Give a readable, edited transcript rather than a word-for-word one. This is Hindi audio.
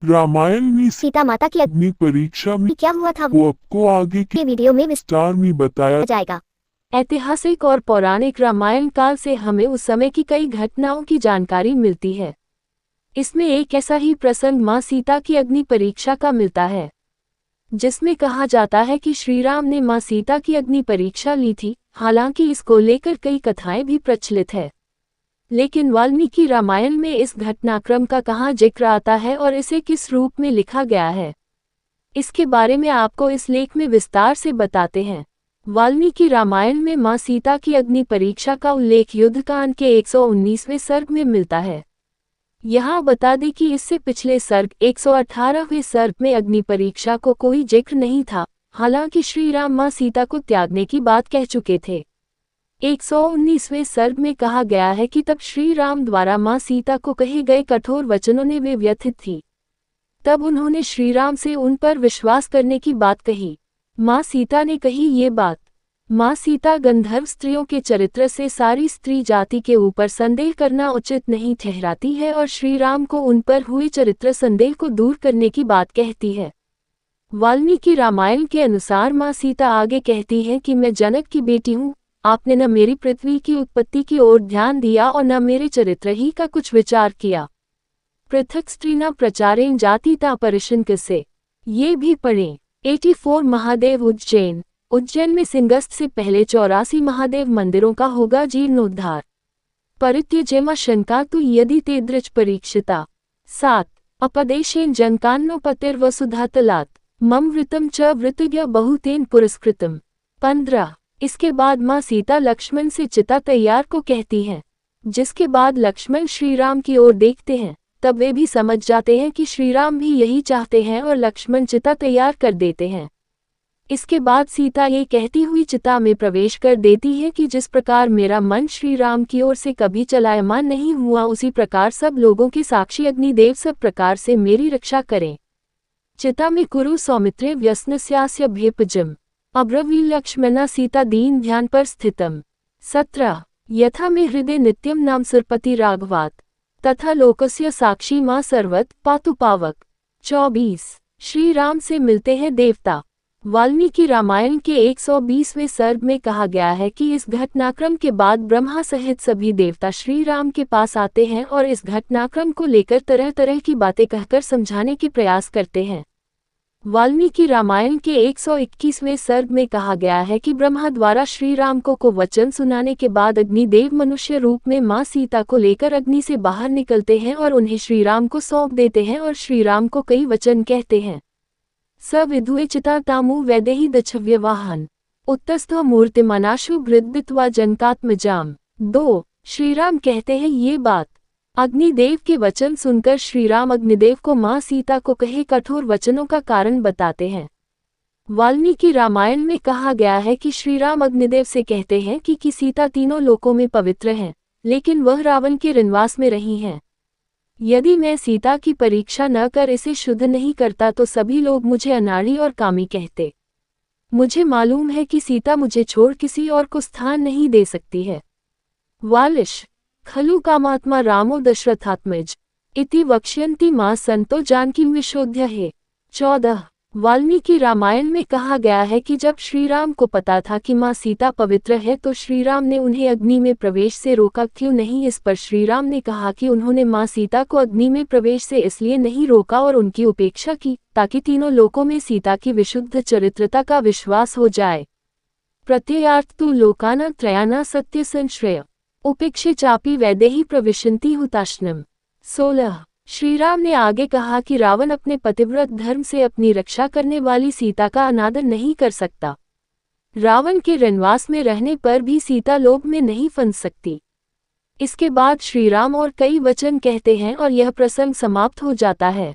रामायण में सीता माता की अग्नि परीक्षा में क्या हुआ था वो आपको आगे के ये वीडियो में विस्तार में बताया जाएगा। ऐतिहासिक और पौराणिक रामायण काल से हमें उस समय की कई घटनाओं की जानकारी मिलती है। इसमें एक ऐसा ही प्रसंग मां सीता की अग्नि परीक्षा का मिलता है, जिसमें कहा जाता है कि श्रीराम ने मां सीता की अग्नि परीक्षा ली थी। हालांकि इसको लेकर कई कथाएं भी प्रचलित है, लेकिन वाल्मीकि रामायण में इस घटनाक्रम का कहाँ जिक्र आता है और इसे किस रूप में लिखा गया है, इसके बारे में आपको इस लेख में विस्तार से बताते हैं। वाल्मीकि रामायण में मां सीता की अग्नि परीक्षा का उल्लेख युद्धकांड के 119वें सर्ग में मिलता है। यहाँ बता दें कि इससे पिछले सर्ग 118वें सर्ग में अग्नि परीक्षा को कोई जिक्र नहीं था। हालांकि श्री राम मां सीता को त्यागने की बात कह चुके थे। 119वें सर्ग में कहा गया है कि तब श्री राम द्वारा मां सीता को कहे गए कठोर वचनों ने वे व्यथित थी। तब उन्होंने श्री राम से उन पर विश्वास करने की बात कही। मां सीता ने कही ये बात। मां सीता गंधर्व स्त्रियों के चरित्र से सारी स्त्री जाति के ऊपर संदेह करना उचित नहीं ठहराती है और श्री राम को उन पर हुए चरित्र संदेह को दूर करने की बात कहती है। वाल्मीकि रामायण के अनुसार मां सीता आगे कहती है कि मैं जनक की बेटी हूँ। आपने न मेरी पृथ्वी की उत्पत्ति की ओर ध्यान दिया और न मेरे चरित्र ही का कुछ विचार किया। पृथक स्त्री न प्रचारें जाति ता परिशन किसे। ये भी पढ़ें। 84 महादेव उज्जैन में सिंगस्त से पहले 84 महादेव मंदिरों का होगा जीर्णोद्धार। परित्यजेमा शंका तु यदि ते दृच परीक्षिता। 7 अपदेशेन जनकान्नोपतिर्वसुधातलात् मम वृतम च वृतज्ञ बहुतेन पुरस्कृतम। 15 इसके बाद मां सीता लक्ष्मण से चिता तैयार को कहती हैं, जिसके बाद लक्ष्मण श्रीराम की ओर देखते हैं। तब वे भी समझ जाते हैं कि श्रीराम भी यही चाहते हैं और लक्ष्मण चिता तैयार कर देते हैं। इसके बाद सीता ये कहती हुई चिता में प्रवेश कर देती है कि जिस प्रकार मेरा मन श्रीराम की ओर से कभी चलायमान नहीं हुआ, उसी प्रकार सब लोगों के साक्षी अग्निदेव सब प्रकार से मेरी रक्षा करें। चिता में कुरु सौमित्रे व्यस्नस्यास्य भेपजम अब्रवी लक्ष्मणा सीता दीन ध्यान पर स्थितम। 17 यथा में हृदय नित्यम नाम सुरपति राघवात तथा लोकस्य साक्षी मां सर्वत पातु पावक। 24 श्री राम से मिलते हैं देवता। वाल्मीकि रामायण के 120वें सर्ग में कहा गया है कि इस घटनाक्रम के बाद ब्रह्मा सहित सभी देवता श्री राम के पास आते हैं और इस घटनाक्रम को लेकर तरह तरह की बातें कहकर समझाने के प्रयास करते हैं। वाल्मीकि रामायण के 121वें सर्ग में कहा गया है कि ब्रह्मा द्वारा श्री राम को वचन सुनाने के बाद अग्निदेव मनुष्य रूप में मां सीता को लेकर अग्नि से बाहर निकलते हैं और उन्हें श्री राम को सौंप देते हैं और श्री राम को कई वचन कहते हैं। स विधुए चिता तामु वैदेही दक्षव्यवाहन उत्तस्थो मूर्तिमनाशु भृद्दित्वा जनकात्मजाम। 2 श्रीराम कहते हैं ये बात। अग्निदेव के वचन सुनकर श्रीराम अग्निदेव को मां सीता को कहे कठोर वचनों का कारण बताते हैं। वाल्मीकि रामायण में कहा गया है कि श्रीराम अग्निदेव से कहते हैं कि सीता तीनों लोकों में पवित्र है, लेकिन वह रावण के वनवास में रही हैं। यदि मैं सीता की परीक्षा न कर इसे शुद्ध नहीं करता तो सभी लोग मुझे अनाड़ी और कामी कहते। मुझे मालूम है कि सीता मुझे छोड़ किसी और को स्थान नहीं दे सकती है। वालिश खलु कामात्मा रामो दशरथात्मज इति वक्ष्यन्ति मां संतो जानकी विशोध्य है। 14 वाल्मीकि रामायण में कहा गया है कि जब श्रीराम को पता था कि मां सीता पवित्र है तो श्रीराम ने उन्हें अग्नि में प्रवेश से रोका क्यों नहीं। इस पर श्रीराम ने कहा कि उन्होंने मां सीता को अग्नि में प्रवेश से इसलिए नहीं रोका और उनकी उपेक्षा की ताकि तीनों लोकों में सीता की विशुद्ध चरित्रता का विश्वास हो जाए। प्रत्ययार्थ तु लोकाना त्रयाना सत्य संश्रय उपेक्षे चापी वैदेही प्रविशन्ति हुताश्नम। 16 श्रीराम ने आगे कहा कि रावण अपने पतिव्रत धर्म से अपनी रक्षा करने वाली सीता का अनादर नहीं कर सकता। रावण के वनवास में रहने पर भी सीता लोभ में नहीं फंस सकती। इसके बाद श्रीराम और कई वचन कहते हैं और यह प्रसंग समाप्त हो जाता है।